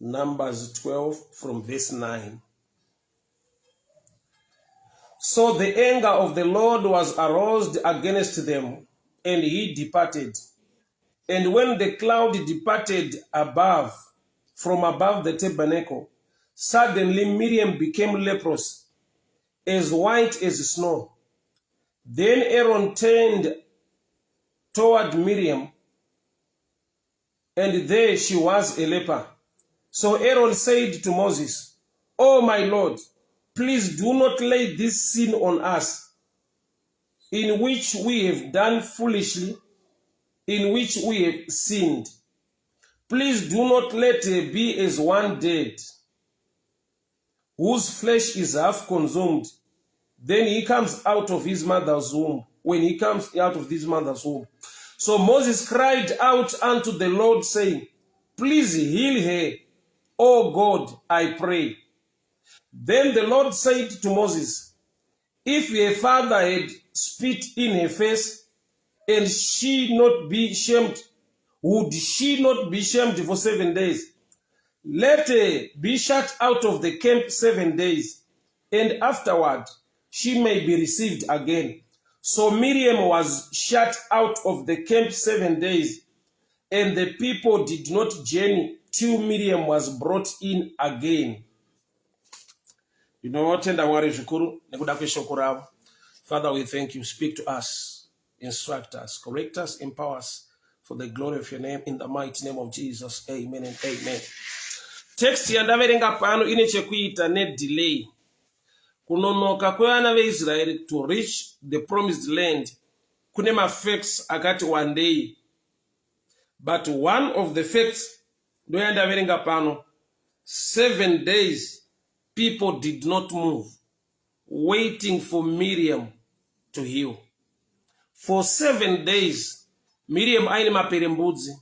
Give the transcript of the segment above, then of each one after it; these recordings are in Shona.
Numbers 12 from verse 9. So the anger of the Lord was aroused against them, and he departed. And when the cloud departed from above the tabernacle, suddenly Miriam became leprous, as white as snow. Then Aaron turned toward Miriam, and there she was a leper. So Aaron said to Moses, "Oh my Lord, please do not lay this sin on us, in which we have done foolishly, in which we have sinned. Please do not let her be as one dead, whose flesh is half consumed. Then he comes out of his mother's womb." When he comes out of his mother's womb. So Moses cried out unto the Lord, saying, "Please heal her, O God, I pray." Then the Lord said to Moses, "If her father had spit in her face, and she not be shamed, would she not be shamed for 7 days? Let her be shut out of the camp 7 days, and afterward she may be received again." So Miriam was shut out of the camp 7 days, and the people did not journey till Miriam was brought in again. You know what? Father, we thank you. Speak to us, instruct us, correct us, empower us for the glory of your name, in the mighty name of Jesus. Amen and amen. Text yandaverenga pano ine chekuita ne delay. Kunonoka kweana veIsrael to reach the promised land kune mafacts akati one day. But one of the facts ndoyandaverenga pano, 7 days people did not move, waiting for Miriam to heal. For 7 days Miriam aine maperembudzi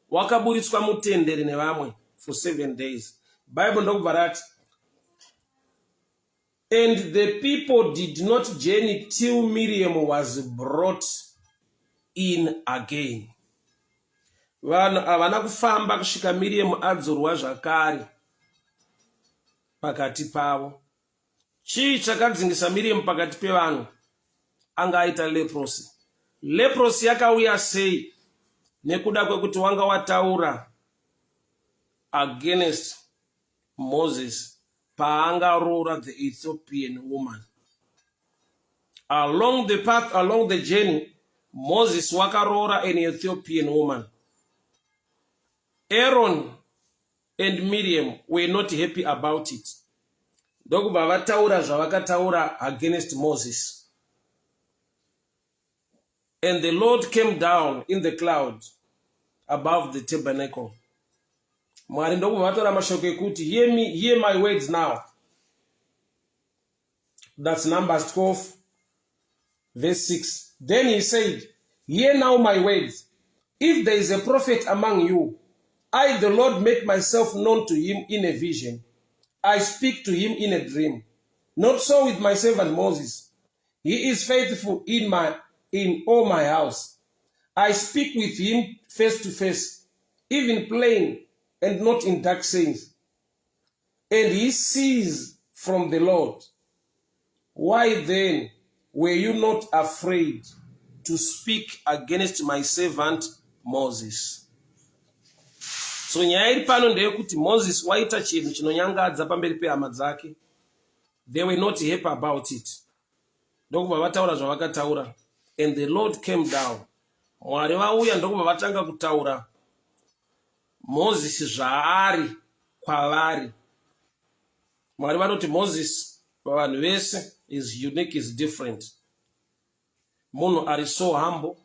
wakaburitswa mutendere nevamwe for 7 days. Bible ndokubva rati, and the people did not journey till Miriam was brought in again. Vanhu havana kufamba kusvika Miriam adzorwa zvakare pakati pavo. Chii chakadzingisa Miriam pakati pevanhu? Anga aita leprosy. Leprosy yakauya sei? Nekuda kwekuti wanga wataura against Moses paanga rora the Ethiopian woman. Along the path, along the journey, Moses wakarora an Ethiopian woman. Aaron and Miriam were not happy about it. Ndokubva vataura zvavakataura against Moses. And the Lord came down in the cloud above the tabernacle. Mwari ndokubva vatora mashoko ekuti, hear my words now. That's Numbers 12 verse 6. Then he said, "Hear now my words. If there is a prophet among you, I, the Lord, make myself known to him in a vision. I speak to him in a dream. Not so with my servant Moses. He is faithful in all my house. I speak with him face to face, even plain and not in dark sayings. And he sees from the Lord. Why then were you not afraid to speak against my servant Moses?" So nyaya iri pano ndeyekuti Moses waita chinhu chinonyangadza pamberi pehama dzake. They were not happy about it. Ndokubva vataura zvavakataura. And the Lord came down. Mwari vauya ndokubva vatanga kutaura Moses zvaari kwavari. Mwari vanoti Moses pavanhu vese is unique, is different. Munhu ari so humble,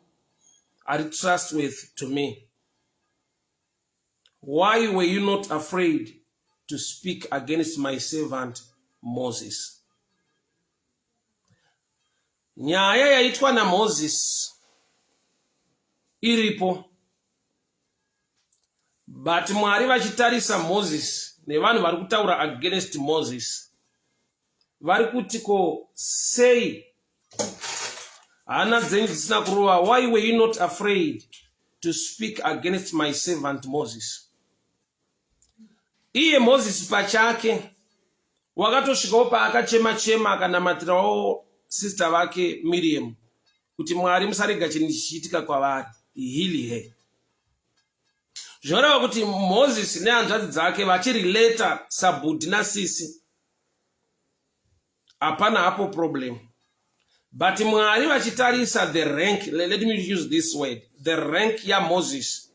ari trustworthy to me. Why were you not afraid to speak against my servant Moses? Nyaya yaitwa na Moses iripo. But Mwari vachitarisa Moses nevanhu vari kutaura against Moses, vari kuti ko sei hana dzenyu dzisina kurova? Why were you not afraid to speak against my servant Moses? iye Moses pachake wakatosvikawo paakachema akanamatirawo sister vake Miriam kuti Mwari musarega chinhu chichiitika kwavari, heal her. Zvoreva kuti Moses nehanzvadzi dzake vachirelata sabhuti nasisi, hapana hapo problem. But Mwari vachitarisa the rank, let me use this word, the rank ya Moses,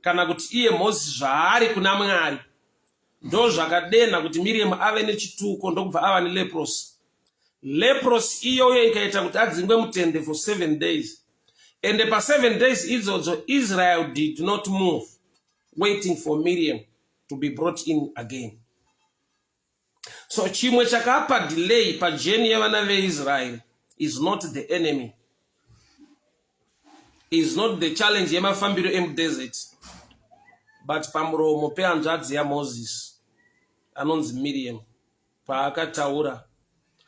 kana kuti iye Moses zvaari kuna Mwari, ndo zvakadena kuti Miriam ave nechituko ndokubva ava neleprosi. Leprosi iyoyo ikaita kuti adzingwe mutende for 7 days. And pa 7 days idzodzo Israel did not move, waiting for Miriam to be brought in again. So chimwe chakapa delay pa journey yavana veIsrael is not the enemy, is not the challenge yemafambiro emudesert, but pamuromo pehanzvadzi yaMoses anonzi Miriam paakataura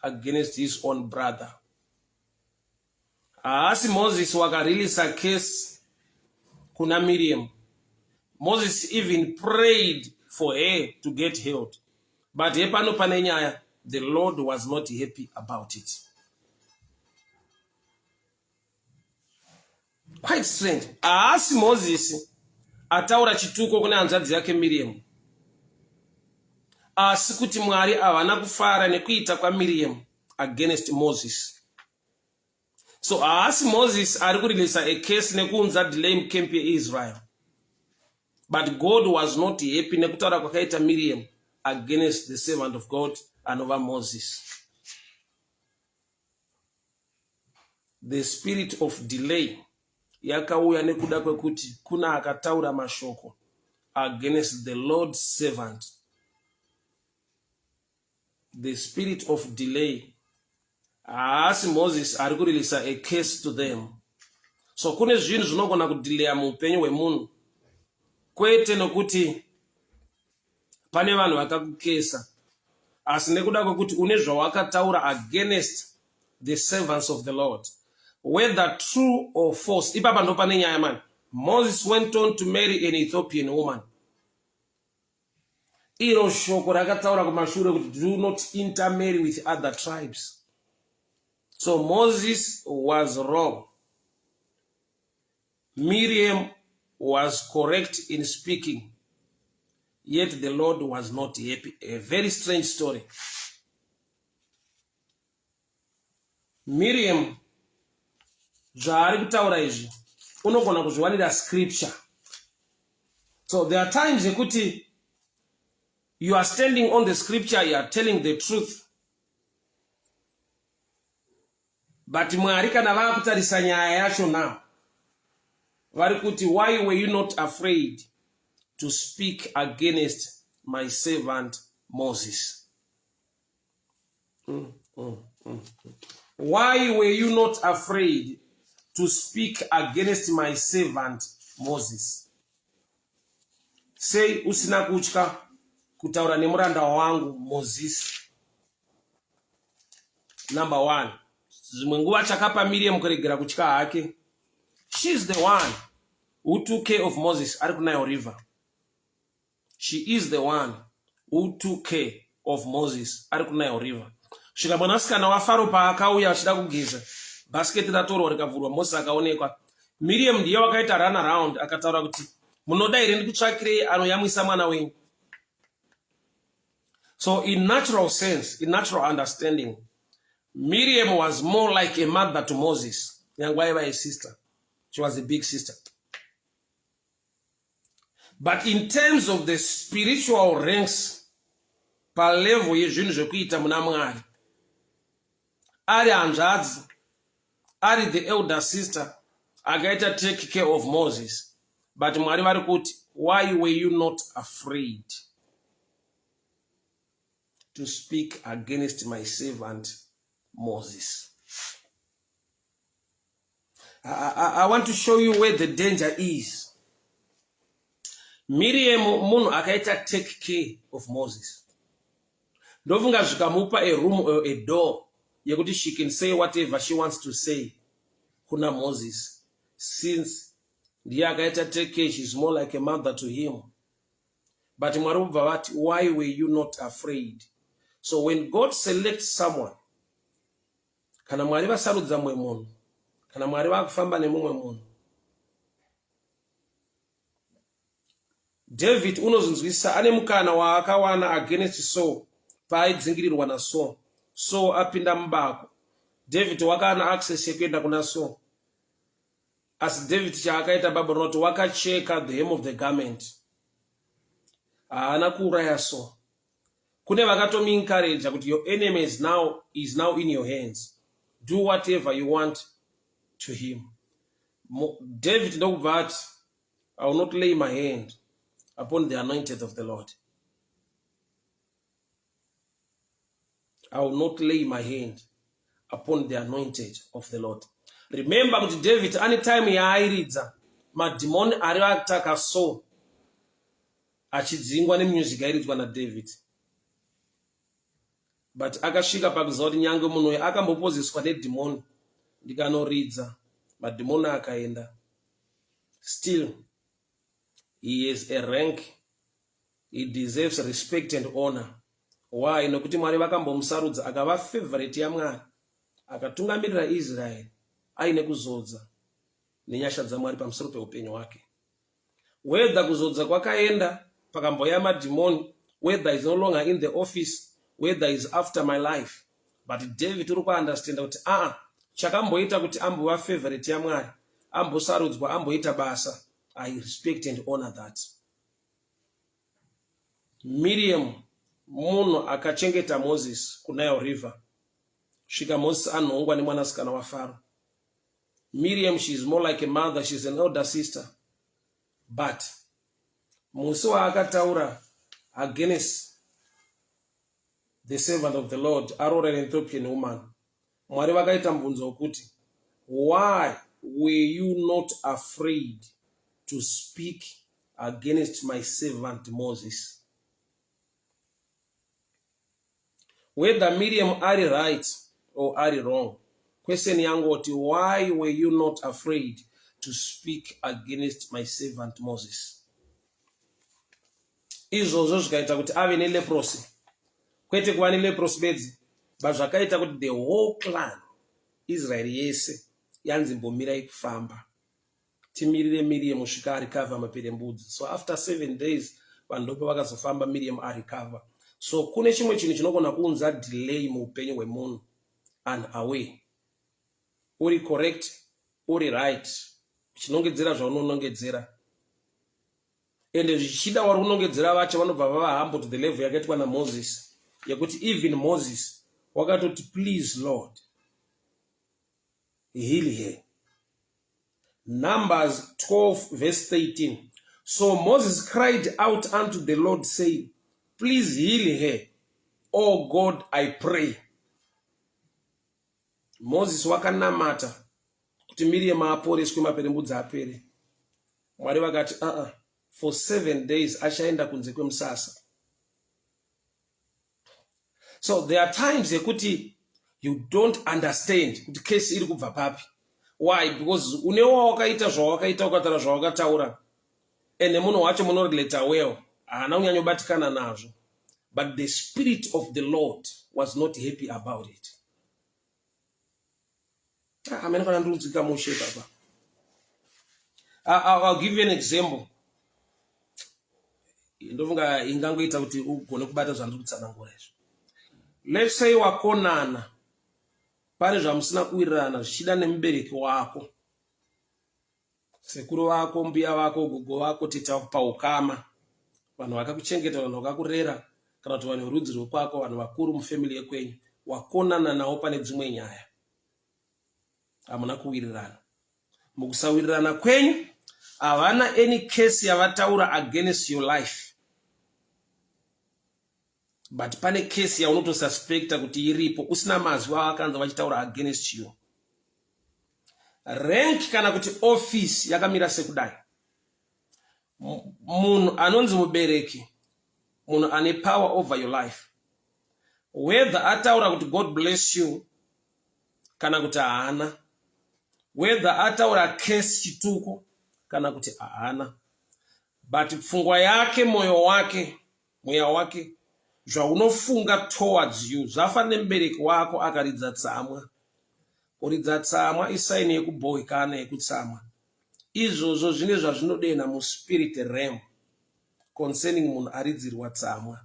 against his own brother. Haasi Moses wakareleasa case kuna Miriam. Moses even prayed for her to get healed. But hepano panenyaya, the Lord was not happy about it. Quite strange. Haasi Moses ataura chituko kuna hanzvadzi yake Miriam. Asi kuti Mwari havana kufara nekuita kwa Miriam against Moses. So haasi Moses ari kureleasa a case nekuunza delay mcamp yeIsrael. But God was not happy nekutaura kwakaita Miriam against the servant of God and over Moses. The spirit of delay yakauya nekuda kwekuti kuna akataura mashoko against the Lord's servant. The spirit of delay. As Moses ari kureleasa a case to them. So kune zvinhu zvinogona kudelaya muupenyu hwemunhu, kwete nokuti pane vanhu vakakukesa, asi nekuda kwekuti une zvawakataura against the servants of the Lord, whether true or false. Ipapa ndo pane nyaya man. Moses went on to marry an Ethiopian woman. Iro shoko rakataura kumashure kuti do not intermarry with other tribes. So Moses was wrong. Miriam was correct in speaking, yet the Lord was not happy. A very strange story. Miriam zvaari kutaura izvi unogona kuzviwanira scripture. So there are times yekuti you are standing on the scripture, you are telling the truth. But Mwari kana vakutarisa nyaya yacho now, vari kuti, why were you not afraid to speak against my servant Moses? Why were you not afraid to speak against my servant Moses? Say usina kutya kutaura nemuranda wangu Moses. Number one, zvimwe nguva chakapa Miriam kuregera kutya hake. She's the one who took care of Moses ari kuNile River. She is the one who took care of Moses ari kuNile River. Svika mwanasikana waFaro paakauya achida kugeza, basket ratorwa rikavhurwa, Moses akaonekwa. Miriam ndiye wakaita run around akataura kuti munoda here ndikutsvakirei anoyamwisa mwana wenyu. So in natural sense, in natural understanding, Miriam was more like a mother to Moses than a sister. She was a big sister. But in terms of the spiritual ranks, pa level yezvinhu zvekuita muna Mwari, ari hanzvadzi, ari the elder sister, akaita take care of Moses. But Mwari vari kuti, why were you not afraid to speak against my servant Moses? I want to show you where the danger is. Miriam munhu akaita take care of Moses. Ndofunga zvikamupa a room or a door yekuti she can say whatever she wants to say kuna Moses. Since ndiye akaita take care, she's more like a mother to him. But Mwari ubva vati, why were you not afraid? So when God selects someone, kana Mwari vasarudza mumwe munhu, kana Mwari vakufamba nemumwe munhu, David unozvinzwisa ane mukana waakawana against Saul paaidzingirirwa naSaul. Saul apinda mubako. David wakana access yekuenda kuna Saul. As David chaakaita Babylon wakacheka the hem of the garment. Haana kuuraya Saul. Kune vakatomi encourage kuti your enemy is now in your hands. Do whatever you want to him. David ndokubva ati, I will not lay my hand upon the anointed of the Lord. I will not lay my hand upon the anointed of the Lord. Remember kuti David anytime yaairidza madhimoni ari ataka Saul achidzingwa nemusic yairidzwa naDavid. But akasvika pakuziva kuti nyange munhu uyu akambopoziswa nedhimoni ndikanoridza madhimoni akaenda. Still, he is a rank. He deserves respect and honor. Why? Nokuti Mwari vakambomusarudza akava favorite yaMwari, akatungamirira Israel aine kuzodza nenyasha dzaMwari pamusoro peupenyu hwake. Whether kuzodza kwakaenda pakamboya madhimoni, whether is no longer in the office, whether is after my life, but David uri kuunderstand kuti chakamboita kuti ambova favorite yaMwari, ambosarudzwa, amboita basa. I respect and honor that. Miriam munhu akachengeta Moses kuNile River. Svika Moses anhongwa nemwanasikana waFaro. Miriam, she is more like a mother, she is an elder sister. But musi waakataura against the servant of the Lord, an Ethiopian woman, Mwari vakaita mubvunzo wokuti, why were you not afraid to speak against my servant Moses? Whether Miriam are right or are wrong, question yangoti, why were you not afraid to speak against my servant Moses? Izvozvo zvikaita kuti ave neleprosi. Kwete kuva neleprosi bedzi, but zvakaita kuti the whole clan Israel yese yanzimbomirai kufamba. Timirire Miriam usvika arikava maperembudzi. So after 7 days, vanhu ndopa vakazofamba Miriam arikava. So kune chimwe chinhu chinogona kuunza delay muupenyu hwemunhu unaware. Uri correct, uri right, chinongedzera zvaunonongedzera. Ende zvichida wari unongedzera vacho vanobva vava humble to the level yakaitwa naMoses, yekuti even Moses wakatoti, please Lord, heal her. Numbers 12 verse 13. So Moses cried out unto the Lord, saying, please heal her, O God, I pray. Moses wakanamata kuti Miriam aporeswe maperembudzi apere. Mwari vakati, for 7 days achaenda kunze kwemusasa. So there are times yekuti you don't understand kuti case iri kubva papi. Why? Because unewa wakaita zvawakaita ukatara zvawakataura, ene munhu wacho munorelate well, haana kunyanyobatikana nazvo. But the Spirit of the Lord was not happy about it. I'll give you an example. Let's say wakonana pane zvamusina kuwirirana zvichida nemubereki wako, sekuru wako, mbuya wako, gogo wako, teta paukama, vanhu vakakuchengeta, vanhu vakakurera, kana kuti vanhu verudzi rwekwako, vanhu vakuru mufamily yekwenyu, wakonana nawo pane dzimwe nyaya, hamuna kuwirirana. Mukusawirirana kwenyu havana any case yavataura against your life, but pane case yaunotosuspecta kuti iripo usina mazwi avakanza vachitaura against you. Rank kana kuti office yakamira sekudai. Munhu anonzi mubereki, munhu ane power over your life, whether ataura kuti God bless you kana kuti haana, whether ataura case chituko kana kuti haana, but pfungwa yake, mweya wake, zvaunofunga towards you zvafanira nemubereki wako akaridza tsamwa. Kuridza tsamwa isaini yekubhowekana yekutsamwa. Izvozvo zvine zvazvinodena muspirit realm concerning munhu aridzirwa tsamwa.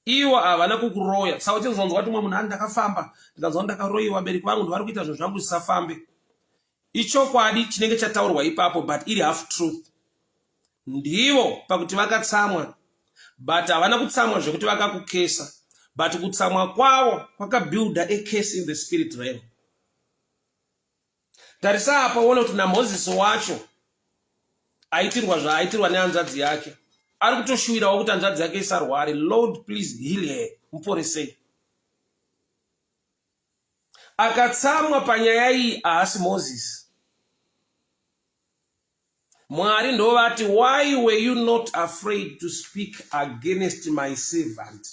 Iwo havana kukuroya. Saka uchizonzwa kuti mumwe munhu ndakafamba ndikazwa ndakaroyiwa bereki vangu vari kuita zvinhu zvangu zvisafambe. Ichokwadi chinenge chataurwa ipapo, but iri half truth. Ndivo pakuti vakatsamwa, but havana kutsamwa zvekuti vakakukesa, but kutsamwa kwavo kwakabuilda a case in the spirit realm. Tarisa apa uone kuti naMozisi wacho aitirwa zvaaitirwa nehanzvadzi yake. Ari kutoshuwirawo kuti hanzvadzi yake isarware. Lord, please heal her, muporesei. Akatsamwa panyaya iyi haasi Mozisi. Mwari ndovati, why were you not afraid to speak against my servant?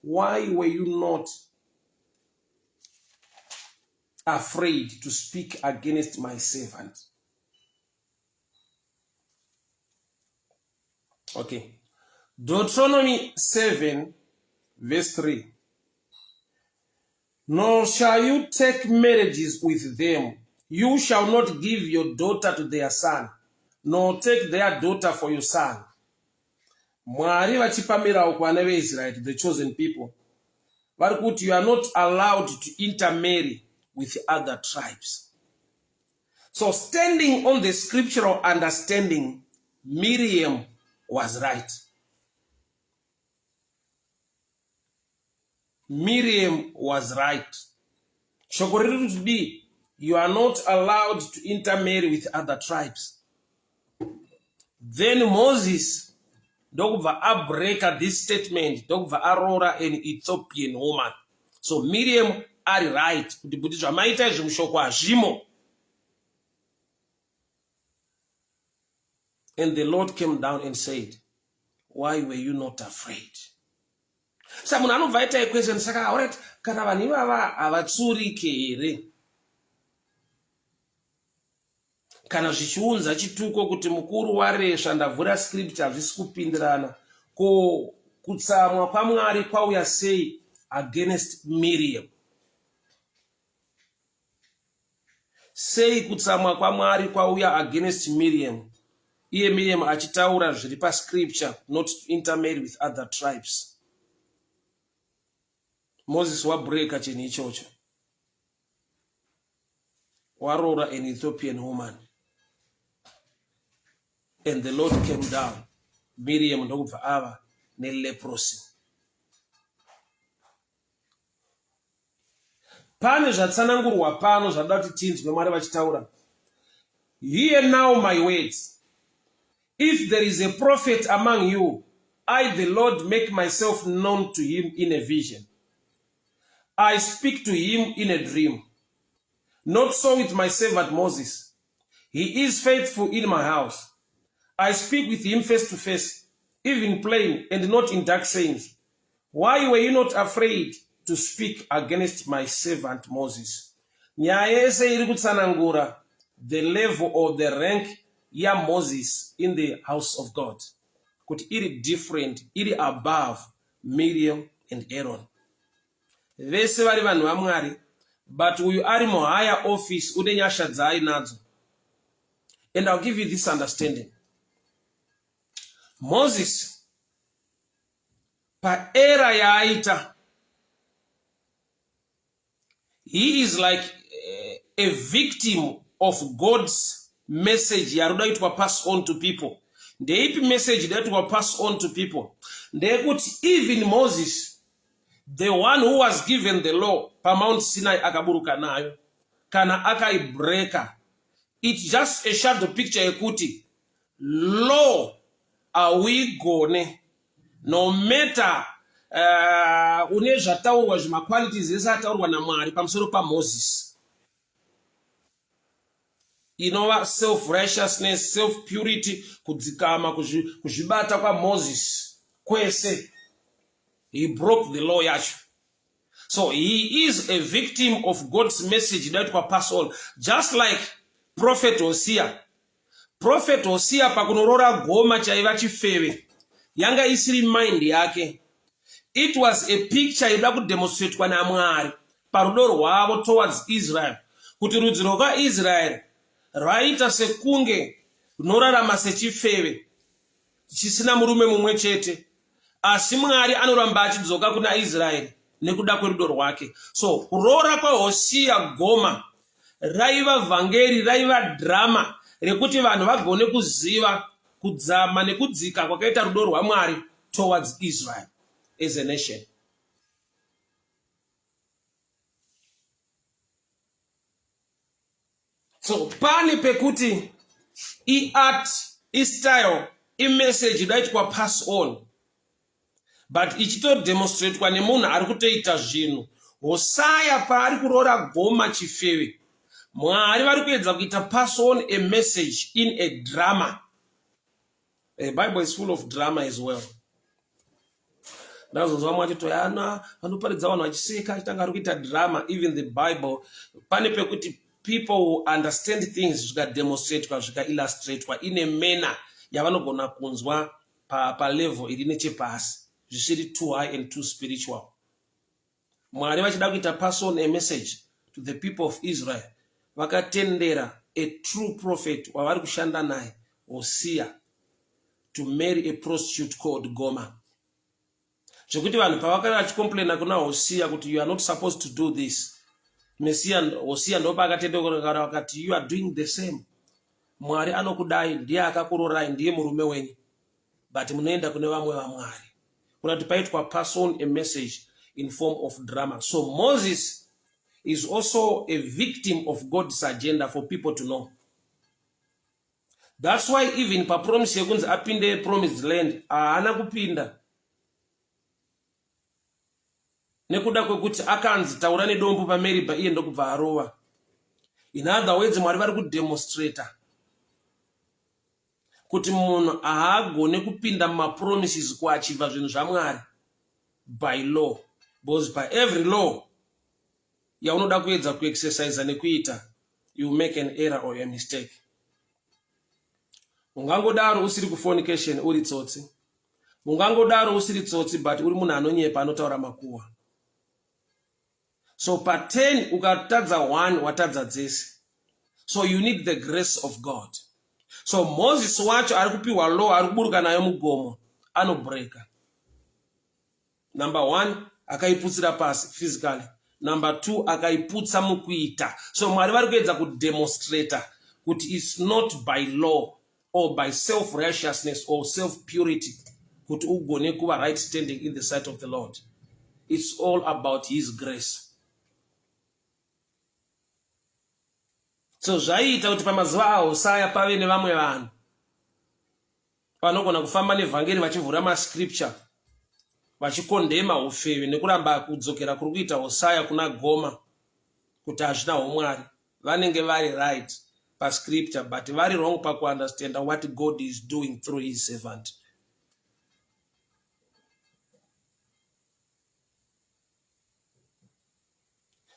Why were you not afraid to speak against my servant? Okay. Deuteronomy 7 verse 3. Nor shall you take marriages with them. You shall not give your daughter to their son, nor take their daughter for your son. Mwari vachipamirawo kuvana veIsrael, the chosen people, vari kuti you are not allowed to intermarry with other tribes. So standing on the scriptural understanding, Miriam was right. Miriam was right. Shoko riri to be, you are not allowed to intermarry with other tribes. Then Moses ndokubva abreaka this statement, ndokubva arora an Ethiopian woman. So Miriam ari right kuti kuti zvamaita izvi mushoko hazvimo. And the Lord came down and said, why were you not afraid? Saka munhu anobva aita equation, saka alright, kana vanhu ivava havatsurike here, kana zvichiunza chituko kuti mukuru waresva ndavhura scripture hazvisi kupindirana, ko kutsamwa kwaMwari kwauya sei against Miriam? Sei kutsamwa kwaMwari kwauya against Miriam? Iye Miriam achitaura zviri pascripture, not to intermarry with other tribes. Moses wabreaka chinhu ichocho, warora an Ethiopian woman, and the Lord came down. Miriam ndokubva ava neleprosi. Pane zvatsanangurwa pano zvada kuti tinzwe Mwari vachitaura. Hear now my words. If there is a prophet among you, I, the Lord, make myself known to him in a vision. I speak to him in a dream. Not so with my servant Moses. He is faithful in my house. I speak with him face to face, even plain and not in dark sayings. Why were you not afraid to speak against my servant Moses? Nyaya yese iri kutsanangura the level or the rank ya Moses in the house of God. Kuti iri different, iri above Miriam and Aaron. Vese vari vanhu vaMwari, but uyu ari mu higher office une nyasha dzaainadzo. And I'll give you this understanding. Moses paera yaaita, he is like a victim of God's message yaruda itwa pass on to people. Ndeipi message that was pass on to people? Ndekuti even Moses, the one who was given the law pa Mount Sinai akaburuka nayo, kana akaibreka, it's just a shadow picture yekuti law we gone, no matter une zvataurwa zvima qualities ese ataurwa naMwari pamusoro pa Moses. Inova self-righteousness, self-purity, kudzikama, kuzvibata kwa Moses kwese. He broke the law yacho. So he is a victim of God's message that was passed on. Just like Prophet Hosea. Prophet Hosea pakunorora goma chaiva chifeve yanga isiri mind yake. It was a picture ida kudemonstrate kwa naMwari parudo rwavo towards Israel, kuti rudzi rwaIsrael rwaita sekunge runorarama sechifeve chisina murume mumwe chete, asi Mwari anoramba achidzoka kuna Israel nekuda kwerudo rwake. So kurora kwaHosea goma raiva vhangeri, raiva drama rekuti vanhu vagone kuziva kudzama nekudzika kwakaita rudo rwaMwari towards Israel as a nation. So pani pekuti art, style, message inoitwa pass on, but ichito demonstrate kwa nemunhu ari kutoita zvinhu. Hosea paari kurora goma chifeve, Mwari vari kuedza kuita pass on a message in a drama. The Bible is full of drama as well. Ndazonzwa mwachito yana vanoparidza vanhu vachiseka achitanga ari kuita drama. Even the Bible pane pekuti people who understand things zvikademonstrate kwa zvikaillustrate kwa in a manner yavanogona kunzwa pa level iri nechepasi, zvisiri too high and too spiritual. Mwari vachida kuita pass on a message to the people of Israel, vakatendera a true prophet wavari kushanda naye Hosea to marry a prostitute called Goma. Zvekuti vanhu pavakanga vachicomplaina kuna Hosea kuti you are not supposed to do this, Hosea ndopa akatendekera vakati you are doing the same. Mwari anokudai, ndiye akakurorai, ndiye murume wenyu, but munoenda kune vamwe vaMwari. Kunati paitwa pass on a message in form of drama. So Moses is also a victim of God's agenda for people to know. That's why even pa promise yekunzi apinde promised land haana kupinda, nekuda kwekuti akanzi taura nedombo paMeriba iye ndokubva arova. In other words, Mwari vari kudemonstrate kuti munhu haagone kupinda mumapromises kuachiva zvinhu zvaMwari by law, because by every law yaunoda kuedza kuexercise nekuita, you make an error or a mistake. Ungangodaro usiri kufornication uri tsotsi, ungangodaro usiri tsotsi but uri munhu anonyepa anotaura makuhwa. So pa 10 ukatadza 1 watadza dzese. So you need the grace of God. So Moses wacho ari kupiwa law, ari kuburuka nayo mugomo, anobreka. Number 1 akaiputsira pasi physically. Number 2 akaiputsa mukuita. So Mwari vari kuedza kudemonstrate kuti it's not by law or by self-righteousness or self-purity kuti ugone kuva right standing in the sight of the Lord. It's all about his grace. So zvaita kuti pamazuva aHosea pave nevamwe vanhu vanogona kufamba nevhangeri vachivhura mascripture vachikondema ufeve nekuramba kudzokera kuri kuita Hosea kuna Goma kuti hazvina umwari. Vanenge vari right pascripture but vari wrong pakuunderstand what God is doing through his servant.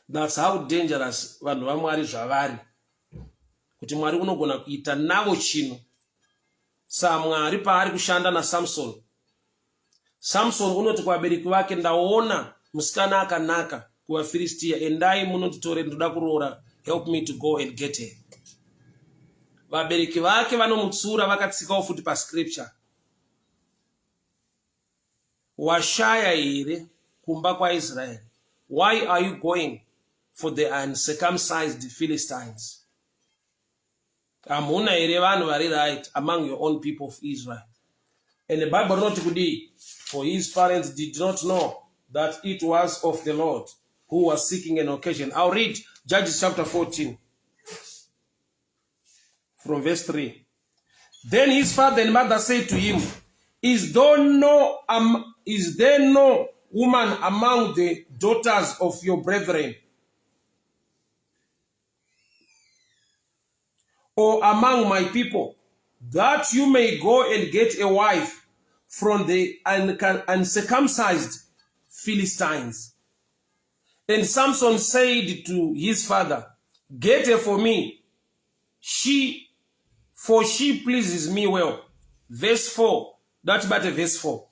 That's how dangerous vanhu vaMwari zvavari, kuti Mwari unogona kuita navo chinhu. SaMwari paari kushanda naSamson, Samson unoti kuvabereki vake, ndaona musikana akanaka kuvaFiristia, endai munonditore ndoda kuroora, help me to go and get her. Vabereki vake vanomutsura vakatsikawo futi pascripture. Washaya here kumba kwaIsrael? Why are you going for the uncircumcised Philistines? Amuna here vanhu vari right among your own people of Israel. And the Bible not kudi, for his parents did not know that it was of the Lord who was seeking an occasion. I'll read Judges chapter 14 from verse 3. Then his father and mother said to him, Is there no woman among the daughters of your brethren, or among my people, that you may go and get a wife from the uncircumcised Philistines? And Samson said to his father, Get her for me, she for she pleases me well. Verse 4, that's but verse 4.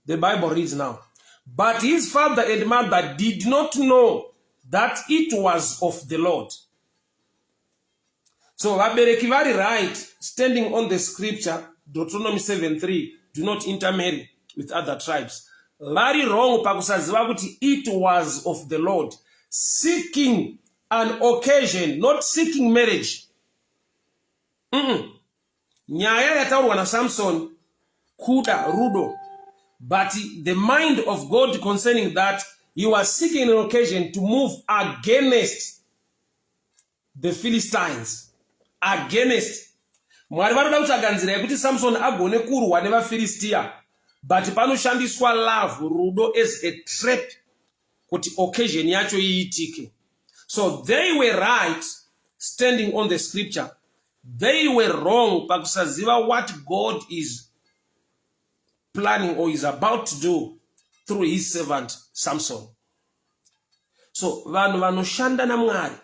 The Bible reads now. But his father and mother did not know that it was of the Lord. So vabereki vari right, standing on the scripture, Deuteronomy 7:3, do not intermarry with other tribes. Vari wrong pakusaziva kuti it was of the Lord. Seeking an occasion, not seeking marriage. Nyaya yataurwa na Samson, kuda, rudo. But the mind of God concerning that, he was seeking an occasion to move against the Philistines. Against. Mwari vanoda kutsvaga nzira yekuti Samson agone kurwa nevaFilistia. But panoshandiswa love, rudo, as a trap kuti occasion yacho iitike. So they were right, standing on the scripture. They were wrong pakusaziva what God is planning or is about to do through his servant Samson. So vanhu vanoshanda naMwari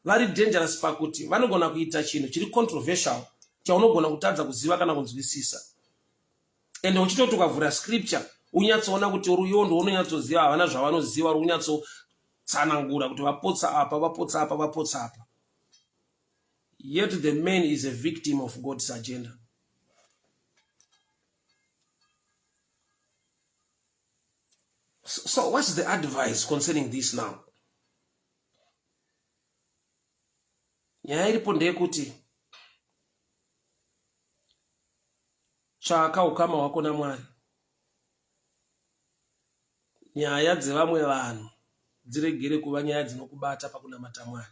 vari dangerous pakuti vanogona kuita chinhu chiri controversial chaunogona kutadza kuziva kana kunzwisisa. And uchitoti ukavhura scripture unyatsoona kuti ruyo ndounonyatsoziva havana zvavanoziva uri kunyatsotsanangura kuti vapotsa apa vapotsa apa vapotsa apa. Yet the man is a victim of God's agenda. So what's the advice concerning this now? Nyaya iripo ndeyekuti tsvaka ukama hwako naMwari. Nyaya dzevamwe vanhu dziregere kuva nyaya dzinokubata pakunamata Mwari.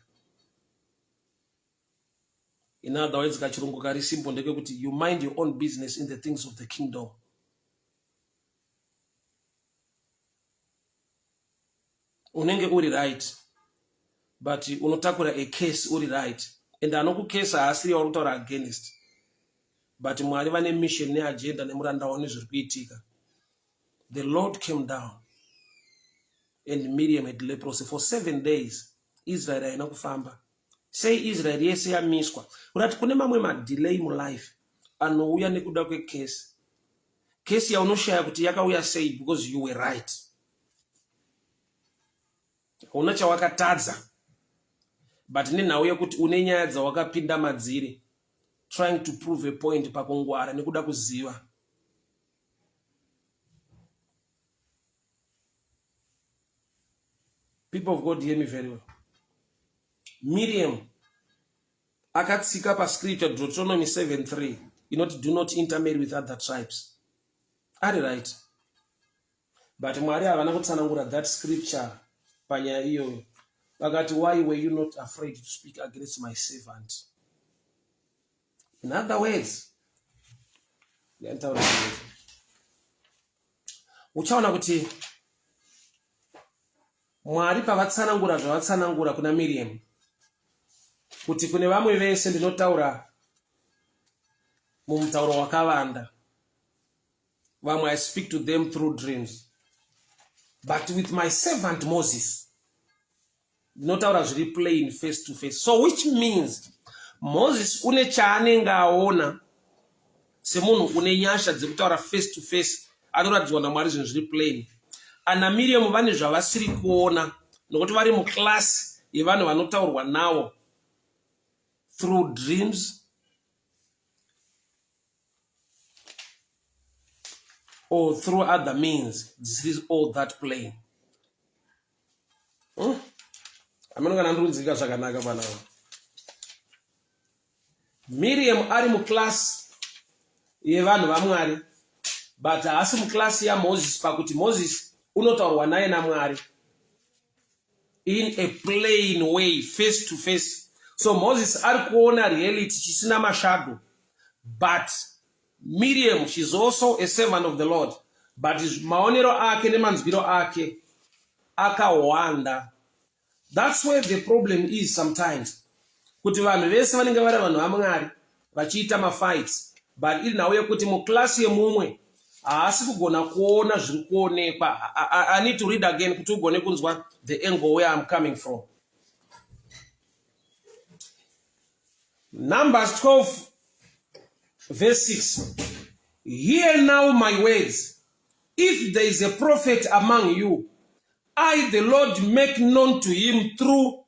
In other words, kachirungu kari simple ndekekuti you mind your own business in the things of the kingdom. Unenge uri right, but unotakura a case uri right, and anokukesa haasiri waunotara against. But Mwari vane mission neagenda nemuranda wavo nezviri kuitika. The Lord came down, and Miriam had leprosy for 7 days. Israel haina kufamba. Say Israel yese yamiswa. Urati kune mamwe madelay mu life anouya nekuda kwecase. Case yaunoshaya kuti yakauya say because you were right. Una chawakatadza. But nenhau yekuti une nyaya dzawakapinda madziri, trying to prove a point pakungwara nekuda kuziva. People of God, hear me very well. Miriam akatsika pa scripture Deuteronomy 7:3, do not intermarry with other tribes. Are you right? But Mwari havana kutsanangura that scripture panyaya iyoyo. Vakati, why were you not afraid to speak against my servant? In other words, uchaona kuti Mwari pavatsanangura zvavatsanangura kuna Miriam, kuti kune vamwe vese ndinotaura mumutauro wakavanda. Vamwe I speak to them through dreams. But with my servant Moses, ndinotaura zviri plain face to face. So which means Moses une chaanenge aona semunhu une nyasha dzekutaura face to face, anoratidzwa naMwari zvinhu zviri plain. Ana Miriam vane zvavasiri kuona nokuti vari muklasi yevanhu vanotaurwa navo through dreams or through other means. This is all that plain. Miriam ari muklasi yevanhu vaMwari, but haasi muklasi yaMoses pakuti Moses unotaurwa naye naMwari in a plain way, face to face. So Moses ari kuona reality chisina mashadow. But Miriam, she's also a servant of the Lord, but maonero ake nemanzwiro ake akawanda. That's where the problem is sometimes. Kuti vanhu vese vanenge vari vanhu vaMwari vachiita mafights, but iri nhau yekuti muklasi yemumwe haasi kugona kuona zviri kuonekwa. I need to read again kuti ugone kunzwa the angle where I'm coming from. Numbers 12 Verse 6. Hear now my words. If there is a prophet among you, I, the Lord, make known to him through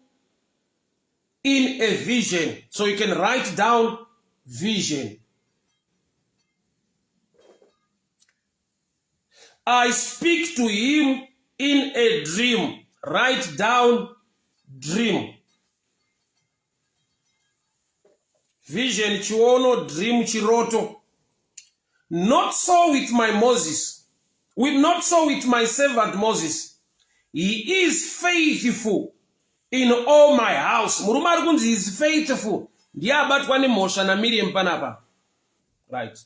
in a vision. So you can write down vision. I speak to him in a dream. Write down dream. Vision, chiono, dream, chiroto. Not so with my Moses. Not so with my servant Moses. He is faithful in all my house. Murumari kunzi is faithful. Ndiye abatwa nemhosva na Miriam panapa. Right.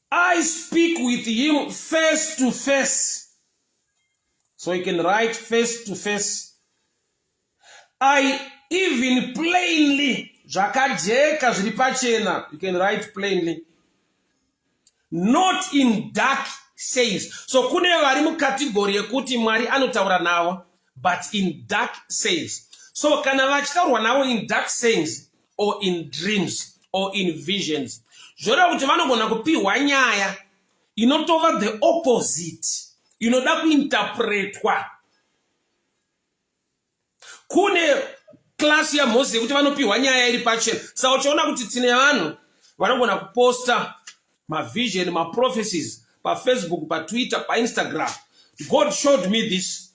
I speak with him face to face. So you can write face to face. I even plainly. Zvakajeka zviri pachena. You can write plainly. Not in dark sayings. So kune vari mukategori yekuti Mwari anotaura nawo, but in dark sayings. So kana vachitaurwa nawo in dark sayings, or in dreams, or in visions, zvoda kuti vanogona kupihwa nyaya inotova the opposite, inoda kuinterpretwa. Kune klasi ya Moses yekuti vanopihwa nyaya iri pachena. Saka uchiona kuti tine vanhu vanogona kuposta vision, prophecies, pa Facebook, pa Twitter, pa Instagram. God showed me this,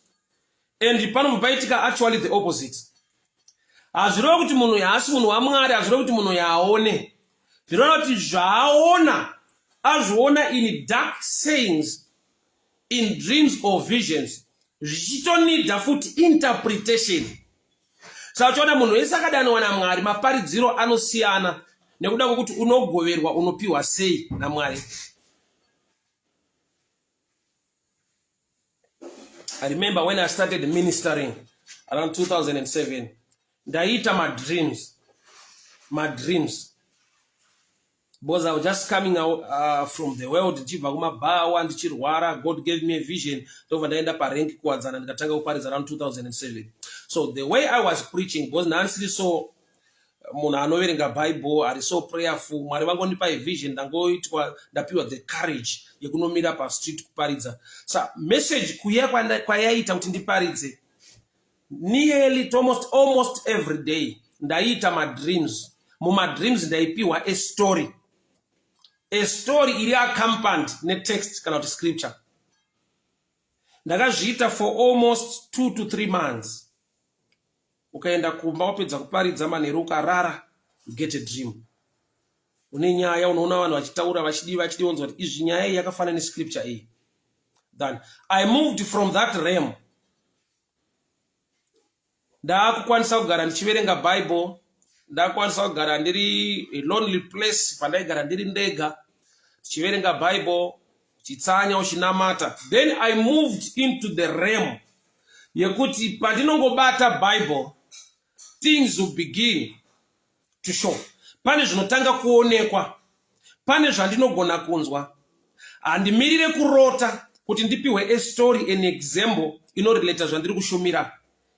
and panobaitika actually the opposite. Azviro kuti munhu yaasi munhu waMwari, azviro kuti munhu yaone. Zvirona kuti zvaona azviona in dark sayings, in dreams or visions, zvichitonida futi interpretation. Saka uchiona munhu wese akadanwa naMwari, maparidziro anosiyana nekuda kwokuti unogoverwa unopiwa sei naMwari. I remember when I started ministering around 2007, ndaita my dreams. Because I was just coming out from the world, ndichibva kumabawa ndichirwara. God gave me a vision. Ndobva ndaenda parenki kuwadzana ndikatanga kuparidza around 2007. So the way I was preaching, because nansiri so munhu anoverenga Bible, ari so prayerful, Mwari vangondipa a vision, ndangoitwa ndapiwa the courage yekunomira pa street kuparidza. So message kuya kwayaita kuti ndiparidze nearly almost every day ndaita my dreams. Muma dreams ndaipiwa a story iri accompanied ne text kana kuti scripture. Ndakazviita for almost 2 to 3 months. Ukaenda kumba wapedza kuparidza manheru ukarara, you get a dream. Une nyaya, unoona vanhu vachitaura vachidionzwa kuti izvi nyaya iyi yakafanana nescripture iyi. Then I moved from that realm. Ndakukwanisa kugara ndichiverenga Bible, ndakukwanisa kugara ndiri a lonely place pandaigara ndiri ndega ndichiverenga Bible, chitsanya uchinamata. Then I moved into the realm yekuti pandinongobata Bible, things will begin to show. Pane zvinotanga kuonekwa, pane zvandinogona kunzwa. Handimirire kurota kuti ndipiwe a story, an example inorelata zvandiri kushumira.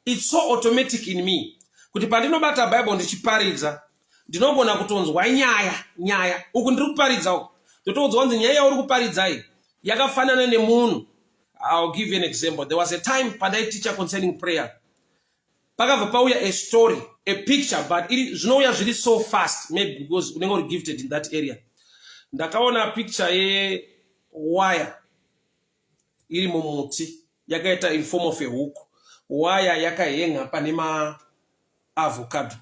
It's so automatic in me kuti pandinobata Bible ndichiparidza ndinogona kutonzwa nyaya uku ndiri kuparidza uku ndotodzwa kuti nyaya yauri kuparidza iyi yakafanana nemunhu. I'll give you an example. There was a time pandai teacher concerning prayer. Pakabva pauya a story, a picture, but zvinouya zviri so fast, maybe because unenge uri gifted in that area. Ndakaona picture yewire iri mumuti yakaita in form of a hook. Wire yakahenga pane avocado.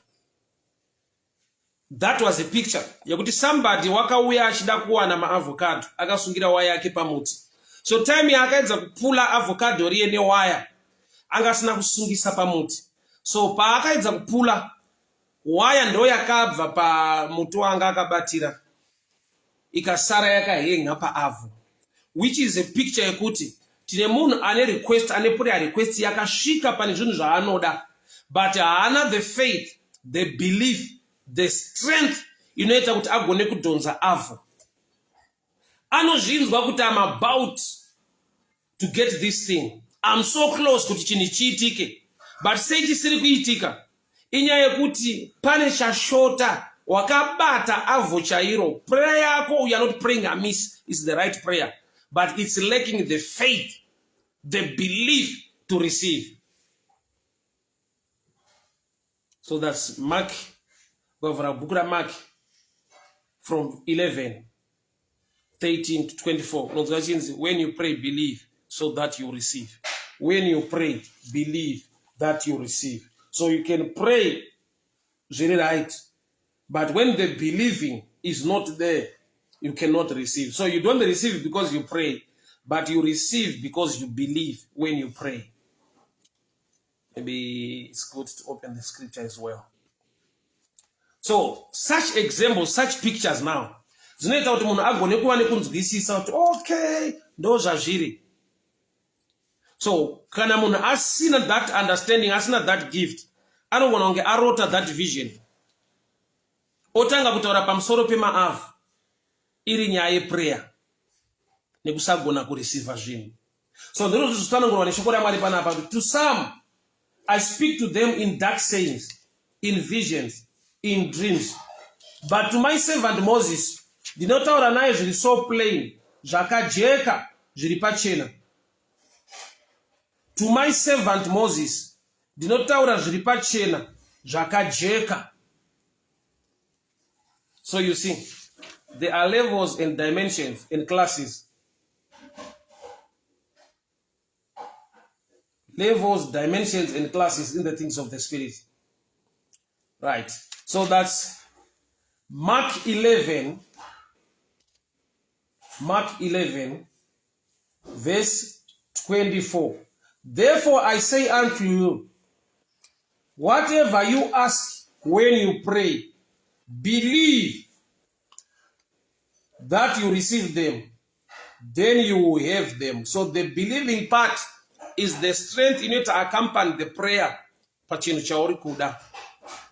That was a picture yekuti somebody wakauya achida kuwana avocado akasungira wire yake pamuti. So time yakaedza kupula avocado riye newire angasina kusungisa pamuti. So paakaedza kupula wire ndo yakabva pamuti wanga akabatira ikasara yakahenga paavho, which is a picture yekuti tine munhu ane request, ane prayer request yakasvika pane zvinhu zvaanoda, but haana the faith, the belief, the strength inoita kuti agone kudhonza avho. Anozvinzwa kuti I'm about to get this thing, I'm so close kuti chinhu chiitike, but sei chisiri kuitika. inyaya yekuti pane chashota wakabata avho chairo. Prayer yako, you are not praying amiss, is the right prayer, but it's lacking the faith, the belief to receive. So that's Mark, Mark from 11, 13 to 24. When you pray, believe so that you receive. When you pray, believe that you receive. So you can pray, right, but when the believing is not there, you cannot receive. So you don't receive because you pray, but you receive because you believe when you pray. Maybe it's good to open the scripture as well. So such examples, such pictures now, okay, those are zviri. So kana munhu asina that understanding, asina that gift, anogona kunge arota that vision, otanga kutaura pamusoro pemaavhu, iri nyaya yeprayer nekusagona kureceiva zvinhu. So ndiro zvitanongorwa neshoko raMwari panapa. To some I speak to them in dark sayings, in visions, in dreams, but to my servant Moses ndinotaura naye zviri so plain, zvakajeka, zviri pachena. To my servant Moses ndinotaura zviri pachena, zvakajeka. So you see, there are levels and dimensions and classes. Levels, dimensions, and classes in the things of the Spirit. Right. So that's Mark 11, verse 24. Therefore I say unto you, whatever you ask when you pray, believe that you receive them, then you will have them. So the believing part is the strength in you to accompany the prayer.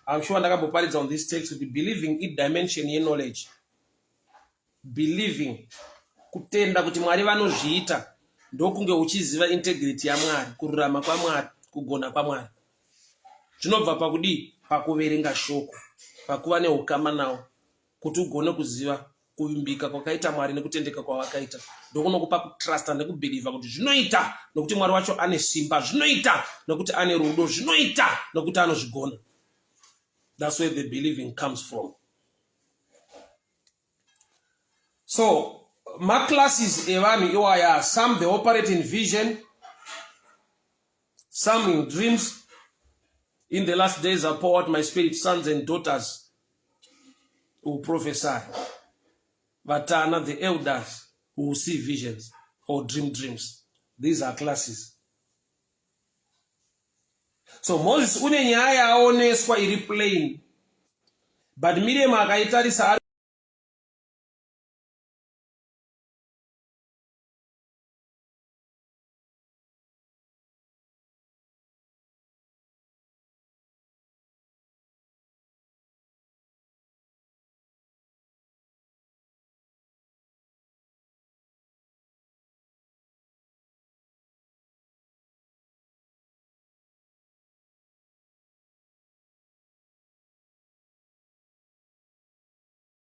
I'm sure ndakaboparidza on this text with believing in dimension ye knowledge. Believing kutenda kuti Mwari vanozviita ndokunge uchiziva integrity yaMwari, kururama kwaMwari, kugona kwaMwari. Zvinobva pakudi pakuverenga shoko, pakuva neukama nawo, kuti ugone kuziva kuvimbika kwakaita Mwari nekutendeka kwawakaita. Ndokunokupa kutrasta nekubelieva kuti zvinoita nokuti Mwari wacho ane simba, zvinoita nokuti ane rudo, zvinoita nokuti anozvigona. That's where the believing comes from. So, my classes, some they operate in vision, some in dreams. In the last days I pour out my spirit, sons and daughters who prophesy. But not the elders who see visions or dreams. These are classes. So Moses une nyaya aoneswa iri plain, but Miriam akaitarisa